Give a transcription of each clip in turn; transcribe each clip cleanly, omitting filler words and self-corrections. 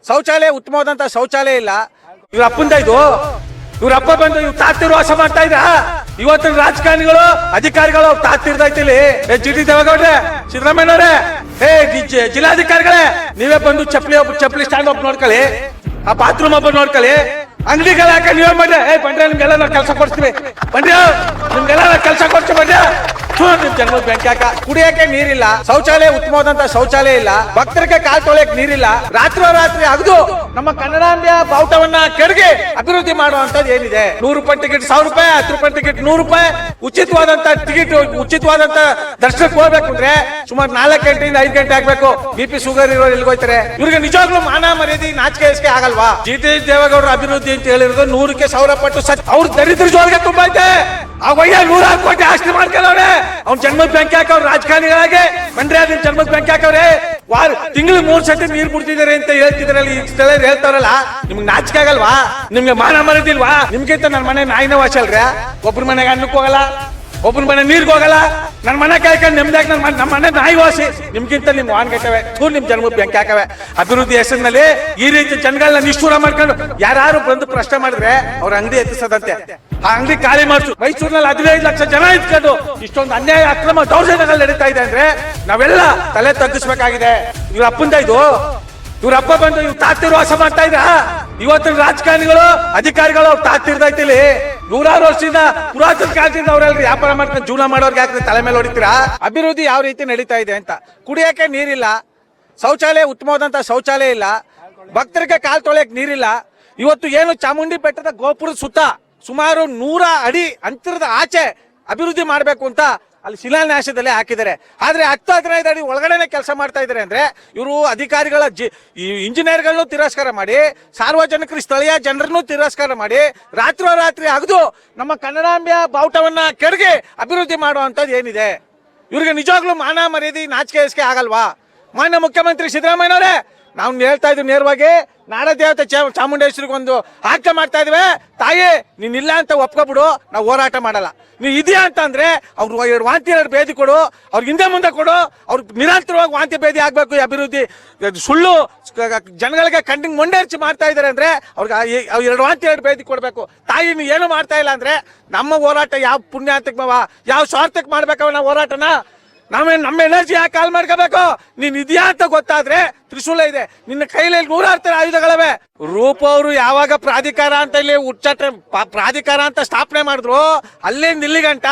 ಶೌಚಾಲಯ ಉತ್ತಮವಾದಂತ ಶೌಚಾಲಯ ಇಲ್ಲ. ಇವ್ರ ಅಪ್ಪಂದ ಇದು, ಇವ್ರ ಅಪ್ಪ ಬಂದು ಇವ್ ತಾತಿರು ವಾಸ ಮಾಡ್ತಾ ಇದ್ರ. ಇವತ್ತಿನ ರಾಜಕಾರಣಿಗಳು ಅಧಿಕಾರಿಗಳು ತಾತಿರ್ದೈತಿಲಿ. ಜಿಟಿ ದೇವೇಗೌಡ್ರೆ, ಸಿದ್ದರಾಮಯ್ಯನವ್ರೆ, ಜಿಲ್ಲಾಧಿಕಾರಿಗಳೇ, ನೀವೇ ಬಂದು ಚಪ್ಪಲಿ ಸ್ಟ್ಯಾಂಡ್ ಒಬ್ಬ ನೋಡ್ಕೊಳ್ಳಿ, ಆ ಬಾತ್ರೂಮ್ ಒಬ್ಬ ನೋಡ್ಕೊಳ್ಳಿ, ಅಂಗಡಿಗಳ ನೀವೇ ಮಾಡ್ರಿ. ಬಂದ್ರೆ ನಿಮ್ಗೆಲ್ಲ ನಾವು ಕೆಲಸ ಕೊಡ್ತೀವಿ, ಬನ್ರಿ ನಿಮ್ಗೆಲ್ಲ ನಾವು ಕೆಲಸ ಕೊಡ್ತೀವಿ, ಬನ್ರಿ. ನಿಮ್ ಜನ್ಮದ ಬೆಂಕಿ ಹಾಕ. ಕುಡಿಯಕ್ಕೆ ನೀರಿಲ್ಲ, ಶೌಚಾಲಯ ಉತ್ತಮವಾದಂತ ಶೌಚಾಲಯ ಇಲ್ಲ, ಭಕ್ತರಿಗೆ ಕಾಲ್ ತೊಳೆಯಕ್ ನೀರಿಲ್ಲ. ರಾತ್ರಿ ಅಗದು ನಮ್ಮ ಕನ್ನಡಾಂಬೆಯ ಬಾವುಟವನ್ನ ಕೆಡಗಿ ಅಭಿವೃದ್ಧಿ ಮಾಡುವಂತದ್ದು ಏನಿದೆ? 100 ರೂಪಾಯಿ ಟಿಕೆಟ್ 1000 ರೂಪಾಯಿ, 10 ರೂಪಾಯಿ ಟಿಕೆಟ್ 100 ರೂಪಾಯಿ, ಉಚಿತವಾದಂತ ಟಿಕೆಟ್, ಉಚಿತವಾದಂತ ದರ್ಶನಕ್ಕೆ ಹೋಗ್ಬೇಕು ಅಂದ್ರೆ ಸುಮಾರು 4 ಗಂಟೆಯಿಂದ 5 ಗಂಟೆ ಆಗ್ಬೇಕು. BP ಶುಗರ್ ಇರೋರು ಎಲ್ಲಿಗೋಯ್ತಾರೆ? ಇವ್ರಿಗೆ ನಿಜವಾಗ್ಲೂ ಮಾನ ಮರ್ಯಾದೆ ನಾಚಿಕೆ ಹೆಸ್ಕೆ ಆಗಲ್ವಾ? ಜಿಟಿ ದೇವೇಗೌಡರ ಅಭಿವೃದ್ಧಿ ಅಂತ ಹೇಳಿರೋದು 100ಕ್ಕೆ 1000 ಪಟ್ಟು ಸತ್ಯ. ಅವ್ರ ದರಿದ್ರ ಜೋಲ್ಗೆ ತುಂಬಾ ಐತೆ. ಆ ವಯ್ಯ 100 ಕೋಟಿ ಆಸ್ತಿ ಮಾಡ್ಕೊಳ್ಳವ್ರೆ. ಅವ್ನ ಜನ್ಮದ ಬೆಂಕಿ ಹಾಕವ್ರು ರಾಜಕಾರಣಿಗಳಾಗೆ. ಬನ್ರಿ ಅದ್ ಜನ್ಮದ ಬೆಂಕಿ ಹಾಕವ್ರೆ. ತಿಂಗಳು 3 ಸತಿ ನೀರ್ ಬಿಡ್ತಿದಾರೆ ಅಂತ ಹೇಳ್ತಿದ್ರಲ್ಲ, ಈ ಸ್ಥಳೀಯರು ಹೇಳ್ತಾರಲ್ಲ, ನಿಮ್ಗೆ ನಾಚಿಕೆ ಆಗಲ್ವಾ? ನಿಮ್ಗೆ ಮಾನ ಮರದಿಲ್ವಾ? ನಿಮ್ಗಿಂತ ನನ್ನ ಮನೆ ನಾಯಿನ ವಾಸಲ್ರ. ಒಬ್ರ ಮನೆಗೆ ಅನ್ನಕ್ಕೆ ಹೋಗಲ್ಲ, ಒಬ್ಬನ ಮನೆ ನೀರ್ಗೆ ಹೋಗಲ್ಲ. ನನ್ನ ಮನೆ ಕಾಯ್ಕೊಂಡು ನೆಮ್ಮದಿಯಾಗಿ ನಮ್ಮ ಮನೆ ನಾಯಿ ವಾಸಿ. ನಿಮ್ಗಿಂತ ನಿಮ್ ವಾನ್ಗಟ್ಟವೆ ನಿಮ್ ಜನ್ಮದ ಬೆಂಕಿ ಹಾಕವೆ. ಅಭಿವೃದ್ಧಿ ಹೆಸರಿನಲ್ಲಿ ಈ ರೀತಿ ಜನಗಳನ್ನ ನಿಷ್ಠೂರ ಮಾಡ್ಕೊಂಡು ಯಾರು ಬಂದು ಪ್ರಶ್ನೆ ಮಾಡಿದ್ರೆ ಅವ್ರ ಅಂಗಡಿ ಎತ್ತಿಸದಂತೆ. ಆ ಅಂಗಡಿ ಖಾಲಿ ಮಾಡಿಸು. ಮೈಸೂರಿನಲ್ಲಿ 15 ಲಕ್ಷ ಜನ ಇದ್ಕೊಂಡು ಇಷ್ಟೊಂದು ಅನ್ಯಾಯ, ಅಕ್ರಮ, ದೌರ್ಜನ್ಯಗಳು ನಡೀತಾ ಇದೆ ಅಂದ್ರೆ ನಾವೆಲ್ಲ ತಲೆ ತಗ್ಗಿಸ್ಬೇಕಾಗಿದೆ. ಇವ್ರ ಅಪ್ಪಂದ ಇದು, ಇವ್ರ ಅಪ್ಪ ಬಂದು ಇವ್ ತಾತಿರು ವಾಸ ಮಾಡ್ತಾ ಇದ್ರ. ಇವತ್ತಿನ ರಾಜಕಾರಣಿಗಳು ಅಧಿಕಾರಿಗಳು ಅವ್ರು ತಾತಿರ್ದೈತಿಲಿ. 100 ವರ್ಷದಿಂದ ಪುರಾತನ ಕಾಲದಿಂದ ಅವ್ರೆಲ್ರಿ ವ್ಯಾಪಾರ ಮಾಡ್ಕೊಂಡು ಜೀವನ ಮಾಡೋರ್ಗೆ ಯಾಕೆ ತಲೆ ಮೇಲೆ ಹೊಡಿತೀರಾ? ಅಭಿವೃದ್ಧಿ ಯಾವ ರೀತಿ ನಡೀತಾ ಇದೆ ಅಂತ. ಕುಡಿಯಕ್ಕೆ ನೀರಿಲ್ಲ, ಶೌಚಾಲಯ ಉತ್ತಮವಾದಂತ ಶೌಚಾಲಯ ಇಲ್ಲ, ಭಕ್ತರಿಗೆ ಕಾಲ್ ತೊಳೆಯಕ್ ನೀರಿಲ್ಲ. ಇವತ್ತು ಏನು ಚಾಮುಂಡಿ ಬೆಟ್ಟದ ಗೋಪುರದ ಸುತ್ತ ಸುಮಾರು 100 ಅಡಿ ಅಂತರದ ಆಚೆ ಅಭಿವೃದ್ಧಿ ಮಾಡಬೇಕು ಅಂತ ಅಲ್ಲಿ ಶಿಲಾನ್ಯಾಸದಲ್ಲಿ ಹಾಕಿದ್ದಾರೆ. ಆದ್ರೆ 10-15 ಅಡಿ ಒಳಗಡೆನೆ ಕೆಲಸ ಮಾಡ್ತಾ ಇದ್ದಾರೆ ಅಂದ್ರೆ ಇವರು ಅಧಿಕಾರಿಗಳ ಇಂಜಿನಿಯರ್ಗಳನ್ನು ತಿರಸ್ಕಾರ ಮಾಡಿ, ಸಾರ್ವಜನಿಕರು ಸ್ಥಳೀಯ ಜನರನ್ನು ತಿರಸ್ಕಾರ ಮಾಡಿ, ರಾತ್ರಿ ಅಗದು ನಮ್ಮ ಕನ್ನಡಾಂಬೆಯ ಬಾವುಟವನ್ನ ಕೆಡಗಿ ಅಭಿವೃದ್ಧಿ ಮಾಡುವಂತದ್ದು ಏನಿದೆ? ಇವ್ರಿಗೆ ನಿಜವಾಗ್ಲೂ ಮಾನ ಮರ್ಯಾದೆ ನಾಚಿಕೆ ಹೆಸ್ಕೆ ಆಗಲ್ವಾ? ಮಾನ್ಯ ಮುಖ್ಯಮಂತ್ರಿ ಸಿದ್ದರಾಮಯ್ಯನವರೇ, ನಾವು ಹೇಳ್ತಾ ಇದ್ವಿ ನೇರವಾಗಿ, ನಾಡ ದೇವತೆ ಚಾಮುಂಡೇಶ್ವರಿಗೆ ಒಂದು ಆಜ್ಞೆ ಮಾಡ್ತಾ ಇದ್ವಿ, ತಾಯಿ ನೀನ್ ಇಲ್ಲ ಅಂತ ಒಪ್ಕೊಬಿಡು, ನಾವು ಹೋರಾಟ ಮಾಡಲ್ಲ. ನೀವು ಇದೆಯಾ ಅಂತ ಅಂದ್ರೆ ಅವ್ರು 2 ವಾಂತಿ 2 ಬೇದಿ ಕೊಡು, ಅವ್ರಿಗೆ ಹಿಂದೆ ಮುಂದೆ ಕೊಡು. ಅವ್ರು ನಿರಂತರವಾಗಿ ವಾಂತಿ ಬೇದಿ ಆಗ್ಬೇಕು. ಈ ಅಭಿವೃದ್ಧಿ ಸುಳ್ಳು ಜನಗಳಿಗೆ ಕಣ್ಣಿಗೆ ಮೊಂಡೆರ್ಚಿ ಮಾಡ್ತಾ ಇದಾರೆ ಅಂದ್ರೆ ಅವ್ರಿಗೆ 2 ವಾಂತಿ 2 ಬೇದಿ ಕೊಡ್ಬೇಕು. ತಾಯಿ ನೀವು ಏನು ಮಾಡ್ತಾ ಇಲ್ಲ ಅಂದ್ರೆ ನಮ್ಮ ಹೋರಾಟ ಯಾವ ಪುಣ್ಯಾತಕ್ಕೆ ಯಾವ ಸ್ವಾರ್ಥಕ್ಕೆ ಮಾಡ್ಬೇಕವ ನಾವು ಹೋರಾಟನ? ನಮ್ಮ ಎನರ್ಜಿ ಯಾಕೆ ಕಾಲ್ ಮಾಡ್ಕೋಬೇಕು? ನೀನ್ ಇದೆಯಾ ಅಂತ ಗೊತ್ತಾದ್ರೆ ತ್ರಿಶೂಲ ಇದೆ, ನಿನ್ನ ಕೈಲಿ 100 ಆಯುಧಗಳವೆ. ರೂಪ ಅವರು ಯಾವಾಗ ಪ್ರಾಧಿಕಾರ ಅಂತ ಇಲ್ಲಿ ಪ್ರಾಧಿಕಾರ ಅಂತ ಸ್ಥಾಪನೆ ಮಾಡಿದ್ರು, ಅಲ್ಲಿಂದ ಇಲ್ಲಿಗಂಟ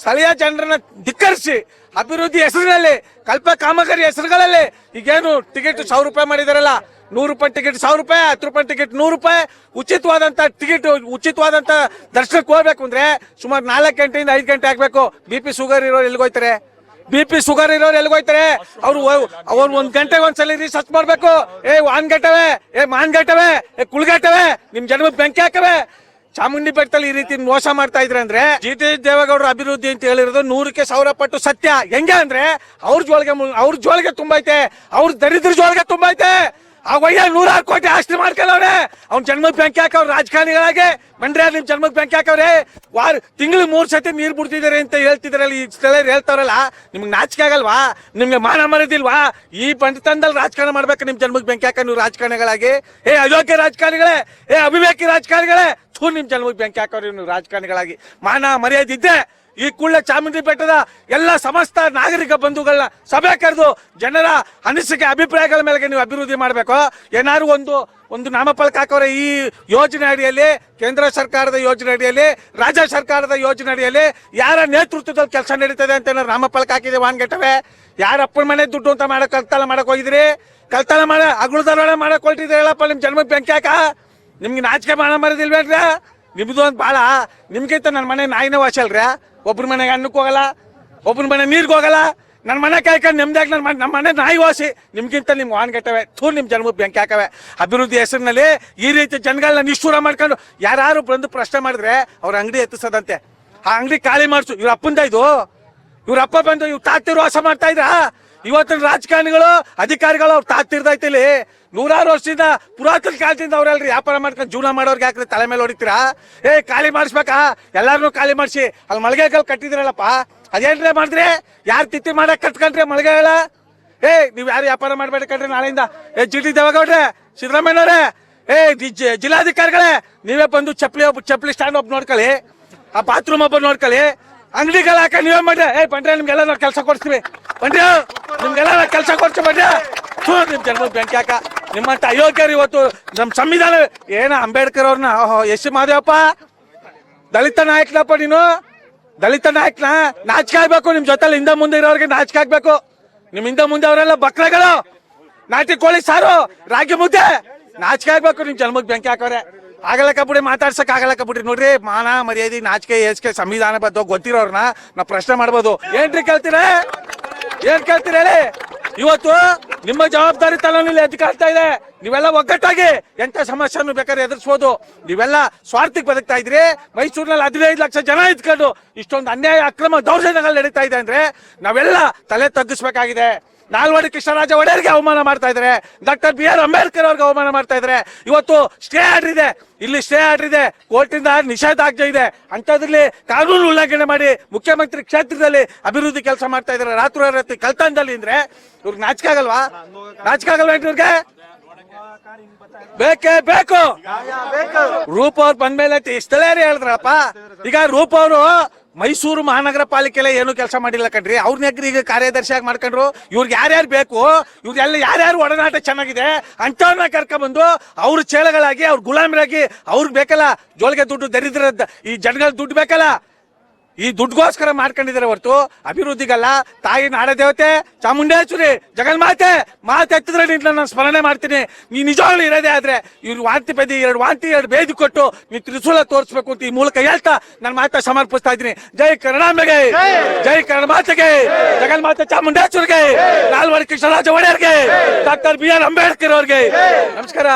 ಸ್ಥಳೀಯ ಜನರನ್ನ ಧಿಕ್ಕರಿಸಿ ಅಭಿವೃದ್ಧಿ ಹೆಸರಿನಲ್ಲಿ, ಕಲ್ಪ ಕಾಮಗಾರಿ ಹೆಸರುಗಳಲ್ಲಿ ಈಗೇನು ಟಿಕೆಟ್ 1000 ರೂಪಾಯಿ ಮಾಡಿದಾರಲ್ಲ, 100 ರೂಪಾಯಿ ಟಿಕೆಟ್ 1000 ರೂಪಾಯಿ, 10 ರೂಪಾಯಿ ಟಿಕೆಟ್ 100 ರೂಪಾಯಿ, ಉಚಿತವಾದಂತ ಟಿಕೆಟ್, ಉಚಿತವಾದಂತ ದರ್ಶನಕ್ಕೆ ಹೋಗ್ಬೇಕು ಅಂದ್ರೆ ಸುಮಾರು 4 ಗಂಟೆಯಿಂದ 5 ಗಂಟೆ ಆಗ್ಬೇಕು. BP ಶುಗರ್ ಇರೋರು ಎಲ್ಲಿಗೋಯ್ತಾರೆ? BP ಶುಗರ್ ಇರೋರು ಎಲ್ಲಿಗೋಯ್ತಾರೆ? ಅವ್ರು 1 ಗಂಟೆಗೆ ಒಂದ್ಸಲ ರಿಸರ್ಚ್ ಮಾಡ್ಬೇಕು. ವಾನ್ ಗಟ್ಟವೆ, ಮಾನ್ ಗಟ್ಟವೆ, ಕುಳ್ಗಟ್ಟವೆ, ನಿಮ್ ಜನ್ಮಕ್ಕೆ ಬೆಂಕಿ ಹಾಕವೆ. ಚಾಮುಂಡಿ ಬೆಟ್ಟದಲ್ಲಿ ಈ ರೀತಿ ಮೋಸ ಮಾಡ್ತಾ ಇದ್ರೆ ಅಂದ್ರೆ ಜಿಟಿ ದೇವೇಗೌಡರ ಅಭಿವೃದ್ಧಿ ಅಂತ ಹೇಳಿರೋದು 100ಕ್ಕೆ 1000 ಪಟ್ಟು ಸತ್ಯ. ಹೆಂಗೆ ಅಂದ್ರೆ ಅವ್ರ ಜೋಳಿಗೆ ತುಂಬೈತೆ, ಅವ್ರ ದರಿದ್ರ ಜೋಳಿಗೆ ತುಂಬೈತೆ. ಆ ವಯ್ಯ 100 ಕೋಟಿ ಆಸ್ತಿ ಮಾಡ್ಕೊಳ್ಳವ್ರೆ. ಅವ್ನ ಜನ್ಮಕ್ಕೆ ಬೆಂಕಿ ಹಾಕವ್ರು ರಾಜಕಾರಣಿಗಳಾಗೆ. ಬನ್ರಿ ನಿಮ್ ಜನ್ಮಕ್ಕೆ ಬೆಂಕಿ ಹಾಕವ್ರೆ. ತಿಂಗಳು 3 ಸತಿ ನೀರ್ ಬಿಡ್ತಿದಾರೆ ಅಂತ ಹೇಳ್ತಿದಾರಲ್ಲ, ಈ ಸ್ಥಳೀಯರು ಹೇಳ್ತಾರಲ್ಲ, ನಿಮ್ಗೆ ನಾಚಿಕೆ ಆಗಲ್ವಾ? ನಿಮ್ಗೆ ಮಾನ ಮರದಿಲ್ವಾ? ಈ ಪಂಡಿತನದಲ್ಲಿ ರಾಜಕಾರಣ ಮಾಡ್ಬೇಕು. ನಿಮ್ ಜನ್ಮಕ್ಕೆ ಬೆಂಕಿ ಹಾಕ ನೀವು ರಾಜಕಾರಣಿಗಳಾಗಿ. ಅಯೋಗ್ಯ ರಾಜಕಾರಣಿಗಳೇ, ಅವಿವೇಕಿ ರಾಜಕಾರಣಿಗಳೇ, ನಿಮ್ ಜನ್ಮಕ್ಕೆ ಬೆಂಕಿ ಹಾಕವ್ರಿ ನೀವು ರಾಜಕಾರಣಿಗಳಾಗಿ. ಮಾನ ಮರ್ಯಾದೆ ಇದ್ದೆ ಈ ಕೂಡಲೇ ಚಾಮುಂಡಿ ಬೆಟ್ಟದ ಎಲ್ಲ ಸಮಸ್ತ ನಾಗರಿಕ ಬಂಧುಗಳನ್ನ ಸಭೆ ಕರೆದು ಜನರ ಅನಿಸಿಕೆ ಅಭಿಪ್ರಾಯಗಳ ಮೇಲೆ ನೀವು ಅಭಿವೃದ್ಧಿ ಮಾಡಬೇಕು. ಏನಾದ್ರು ಒಂದು ನಾಮಫಲಕ ಹಾಕೋರೆ ಈ ಯೋಜನೆ ಅಡಿಯಲ್ಲಿ, ಕೇಂದ್ರ ಸರ್ಕಾರದ ಯೋಜನೆ ಅಡಿಯಲ್ಲಿ, ರಾಜ್ಯ ಸರ್ಕಾರದ ಯೋಜನೆ ಅಡಿಯಲ್ಲಿ ಯಾರ ನೇತೃತ್ವದಲ್ಲಿ ಕೆಲಸ ನಡೀತದೆ ಅಂತ ಏನಾದ್ರು ನಾಮಫಲಕ ಹಾಕಿದೆ ವಾನ್ಗೆಟ್ಟವೆ? ಯಾರ ಅಪ್ಪನ ಮನೆ ದುಡ್ಡು ಅಂತ ಕಳ್ತನ ಮಾಡಕ್ ಹೋಗಿದ್ರಿ? ಕಳ್ತನ ಅಗುಳದೊಳಗೆ ಮಾಡಕ್ ಹೊರಟಿದ್ರೆ ಹೇಳಪ್ಪ ನಿಮ್ ಜನ್ಮಕ್ಕೆ ಬೆಂಕಿ ಹಾಕ. ನಿಮ್ಗೆ ನಾಚಿಕೆ ಮಾನ ಮರದಿಲ್ವೇನ್ರ? ನಿಮ್ದು ಒಂದು ಬಾಳ. ನಿಮ್ಗಿಂತ ನನ್ನ ಮನೆ ನಾಯಿನ ವಾಸಲ್ರ. ಒಬ್ರ ಮನೆಗೆ ಅನ್ನಕ್ಕೆ ಹೋಗಲ್ಲ, ಒಬ್ಬನ ಮನೆ ನೀರ್ಗೆ ಹೋಗಲ್ಲ. ನನ್ನ ಮನೆ ಕಾಯ್ಕೊಂಡು ನೆಮ್ಮದಿಯಾಗಿ ನಮ್ಮ ಮನೆ ನಾಯಿ ವಾಸಿ. ನಿಮ್ಗಿಂತ ನಿಮ್ ವಾನ್ಗಟ್ಟವೆ ನಿಮ್ ಜನ್ಮಕ್ಕೆ ಬೆಂಕಿ ಹಾಕವೆ. ಅಭಿವೃದ್ಧಿ ಹೆಸರಿನಲ್ಲಿ ಈ ರೀತಿ ಜನಗಳನ್ನ ನಿಷ್ಠೂರ ಮಾಡ್ಕೊಂಡು ಯಾರು ಬಂದು ಪ್ರಶ್ನೆ ಮಾಡಿದ್ರೆ ಅವ್ರ ಅಂಗಡಿ ಎತ್ತಿಸದಂತೆ. ಆ ಅಂಗಡಿ ಖಾಲಿ ಮಾಡಿಸು. ಇವ್ರ ಅಪ್ಪಂದ ಇದು, ಇವ್ರ ಅಪ್ಪ ಬಂದು ಇವ್ ತಾತಿರು ವಾಸ ಮಾಡ್ತಾ ಇದ್ರ. ಇವತ್ತಿನ ರಾಜಕಾರಣಿಗಳು ಅಧಿಕಾರಿಗಳು ಅವ್ರು ತಾತಿರ್ದೈತಿಲಿ. 100 ವರ್ಷದಿಂದ ಪುರಾತನ ಕಾಲದಿಂದ ಅವ್ರೆಲ್ರಿ ವ್ಯಾಪಾರ ಮಾಡ್ಕೊಂಡು ಜೀವನ ಮಾಡೋರ್ಗೆ ಯಾಕೆ ತಲೆ ಮೇಲೆ ಹೊಡಿತೀರಾ? ಖಾಲಿ ಮಾಡಿಸ್ಬೇಕಾ? ಎಲ್ಲಾರನ್ನೂ ಖಾಲಿ ಮಾಡಿಸಿ ಅಲ್ಲಿ ಮಳಿಗೆಗಳು ಕಟ್ಟಿದಿರಲ್ಲಪ್ಪ, ಅದೇನ್ರೇ ಮಾಡಿದ್ರೆ? ಯಾರು ತಿತ್ತಿ ಮಾಡಕ್ ಕಟ್ಕೊಂಡ್ರೆ ಮಳಿಗೆಗಳ? ನೀವ್ ಯಾರು ವ್ಯಾಪಾರ ಮಾಡ್ಬೇಡಿ ಕಣ್ರಿ ನಾಳೆಯಿಂದ. ಜಿಟಿ ದೇವೇಗೌಡ್ರೆ, ಸಿದ್ದರಾಮಯ್ಯನವರೇ, ಜಿಲ್ಲಾಧಿಕಾರಿಗಳೇ, ನೀವೇ ಬಂದು ಚಪ್ಪಲಿ ಸ್ಟ್ಯಾಂಡ್ ಒಬ್ಬ ನೋಡ್ಕೊಳ್ಳಿ, ಆ ಬಾತ್ರೂಮ್ ಒಬ್ಬ ನೋಡ್ಕೊಳ್ಳಿ, ಅಂಗಡಿಗಳ ಹಾಕ ನೀವೇ ಮಾಡ್ರಿ. ಬಂದ್ರೆ ನಿಮ್ಗೆಲ್ಲ ನಾವು ಕೆಲಸ ಕೊಡ್ತೀವಿ, ಬನ್ರಿ ನಿಮ್ಗೆಲ್ಲ ನಾವು ಕೆಲಸ ಕೊಡ್ತೀವಿ, ಬನ್ರಿ. ನಿಮ್ ಜನ್ಮದ ಬೆಂಕಿ ಹಾಕ. ನಿಮ್ಮಂತ ಅಯೋಗ್ಯರು ಇವತ್ತು ನಮ್ ಸಂವಿಧಾನ ಅಂಬೇಡ್ಕರ್ ಅವ್ರನ್ನ ಎಸ್ ಮಾದೇವಪ್ಪ ದಲಿತ ನಾಯಕನಪ್ಪ, ನೀನು ದಲಿತ ನಾಯಕನ. ನಾಚಿಕೆ ಆಗ್ಬೇಕು ನಿಮ್ ಜೊತೆಲಿ ಹಿಂದೆ ಮುಂದೆ ಇರೋರಿಗೆ, ನಾಚಿಕೆ ಆಗ್ಬೇಕು. ನಿಮ್ ಹಿಂದೆ ಮುಂದೆ ಅವರೆಲ್ಲ ಬಕ್ರಗಳು, ನಾಟಿ ಕೋಳಿ ಸಾರು, ರಾಗಿ ಮುದ್ದೆ, ನಾಚಿಕೆ ಆಗ್ಬೇಕು. ನಿಮ್ ಜನ್ಮಕ್ ಬೆಂಕಿ ಹಾಕೋರೆ. ಆಗಲಕ್ಕ ಬಿಡಿ, ಮಾತಾಡ್ಸಕ್ ಆಗಲಕ್ಕ ಬಿಡ್ರಿ. ನೋಡ್ರಿ, ಮಾನ ಮರ್ಯಾದೆ ನಾಚಿಕೆ ಏಸ್ಕೆ ಸಂವಿಧಾನ ಬದ್ಧ ಗೊತ್ತಿರೋರ್ನ ನಾವು ಪ್ರಶ್ನೆ ಮಾಡ್ಬೋದು. ಏನ್ ಕೇಳ್ತೀರ ಹೇಳಿ? ಇವತ್ತು ನಿಮ್ಮ ಜವಾಬ್ದಾರಿ ತಲೆನಲ್ಲಿ ಅಧಿಕಾರ್ತಾ ಇದೆ. ನೀವೆಲ್ಲ ಒಗ್ಗಟ್ಟಾಗಿ ಎಂತ ಸಮಸ್ಯೆಯನ್ನು ಬೇಕಾದ್ರೆ ಎದುರಿಸಬಹುದು. ನೀವೆಲ್ಲ ಸ್ವಾರ್ಥಕ್ಕೆ ಬದುಕ್ತಾ ಇದ್ರಿ. ಮೈಸೂರಿನಲ್ಲಿ 15 ಲಕ್ಷ ಜನ ಇದ್ಕೊಂಡು ಇಷ್ಟೊಂದು ಅನ್ಯಾಯ, ಅಕ್ರಮ, ದೌರ್ಜನ್ಯಗಳು ನಡೀತಾ ಇದೆ ಅಂದ್ರೆ ನಾವೆಲ್ಲ ತಲೆ ತಗ್ಗಿಸ್ಬೇಕಾಗಿದೆ. ನಾಲ್ವಡಿ ಕೃಷ್ಣರಾಜ ಒಡೆಯರ್ಗೆ ಅವಮಾನ ಮಾಡ್ತಾ ಇದ್ದಾರೆ, ಡಾಕ್ಟರ್ BR ಅಂಬೇಡ್ಕರ್ ಅವ್ರಿಗೆ ಅವಮಾನ ಮಾಡ್ತಾ ಇದ್ದಾರೆ. ಇವತ್ತು ಸ್ಟೇ ಆರ್ಡರ್ ಇದೆ, ಇಲ್ಲಿ ಸ್ಟೇ ಆರ್ಡರ್ ಇದೆ, ಕೋರ್ಟಿಂದ ನಿಷೇಧಾಜ್ಞೆ ಇದೆ. ಅಂತದ್ರಲ್ಲಿ ಕಾನೂನು ಉಲ್ಲಂಘನೆ ಮಾಡಿ ಮುಖ್ಯಮಂತ್ರಿ ಕ್ಷೇತ್ರದಲ್ಲಿ ಅಭಿವೃದ್ಧಿ ಕೆಲಸ ಮಾಡ್ತಾ ಇದ್ದಾರೆ, ರಾತ್ರಿ ಕಳ್ತನದಲ್ಲಿ. ಅಂದ್ರೆ ಇವ್ರಿಗೆ ನಾಚಿಕೆ ಆಗಲ್ವಾ? ಇವ್ರಿಗೆ ಬೇಕೇ ಬೇಕು. ರೂಪ ಅವ್ರು ಬಂದ್ಮೇಲೆ ಇಷ್ಟಲೇರಿ ಹೇಳಿದ್ರಪ್ಪ. ಈಗ ರೂಪ ಅವರು ಮೈಸೂರು ಮಹಾನಗರ ಪಾಲಿಕೆಲ್ಲ ಏನು ಕೆಲಸ ಮಾಡಿಲ್ಲ ಕಣ್ರಿ. ಅವ್ರನ್ನ ಈಗ ಕಾರ್ಯದರ್ಶಿಯಾಗಿ ಮಾಡ್ಕೊಂಡ್ರು. ಇವ್ರಿಗೆ ಯಾರ್ಯಾರು ಬೇಕು, ಇವ್ರೆಲ್ಲ ಯಾರ್ಯಾರು ಒಡನಾಟ ಚೆನ್ನಾಗಿದೆ ಅಂತವ್ರನ್ನ ಕರ್ಕೊಂಡ್ಬಂದು ಅವ್ರ ಚೇಳಗಳಾಗಿ, ಅವ್ರ ಗುಲಾಮರಾಗಿ, ಅವ್ರಿಗೆ ಬೇಕಲ್ಲ ಜೋಳಿಗೆ ದುಡ್ಡು, ದರಿದ್ರ ಈ ಜನಗಳ ದುಡ್ಡು ಬೇಕಲ್ಲ, ಈ ದುಡ್ಡುಗೋಸ್ಕರ ಮಾಡ್ಕೊಂಡಿದ್ದಾರೆ ಹೊರತು ಅಭಿವೃದ್ಧಿಗಲ್ಲ. ತಾಯಿ ನಾಡದೇವತೆ ಚಾಮುಂಡೇಶ್ವರಿ ಜಗನ್ಮಾತೆ ಮಾತೆತ್ತಿದ್ರೆ ನಾನು ಸ್ಮರಣೆ ಮಾಡ್ತೀನಿ. ನೀ ನಿಜವಾಗ್ಲೂ ಇರೋದೇ ಆದ್ರೆ ಇವ್ರು ವಾಂತಿ ಬೇದಿ, 2 ಬೇದಿ ಕೊಟ್ಟು ನೀ ತ್ರಿಶೂಲ ತೋರಿಸ್ಬೇಕು ಅಂತ ಈ ಮೂಲಕ ಹೇಳ್ತಾ ನನ್ನ ಮಾತಾ ಸಮರ್ಪಿಸ್ತಾ ಇದ್ದೀನಿ. ಜೈ ಕನ್ನಡಾಂಬೆಗೆ, ಜೈ ಕನ್ನಡ ಮಾತೆಗೆ, ಜಗನ್ಮಾತೆ ಚಾಮುಂಡೇಶ್ವರಿಗೆ, ನಾಲ್ವಡಿ ಕೃಷ್ಣರಾಜ ಒಡೆಯರ್ಗೆ, ಡಾಕ್ಟರ್ BR ಅಂಬೇಡ್ಕರ್ ಅವ್ರಿಗೆ ನಮಸ್ಕಾರ.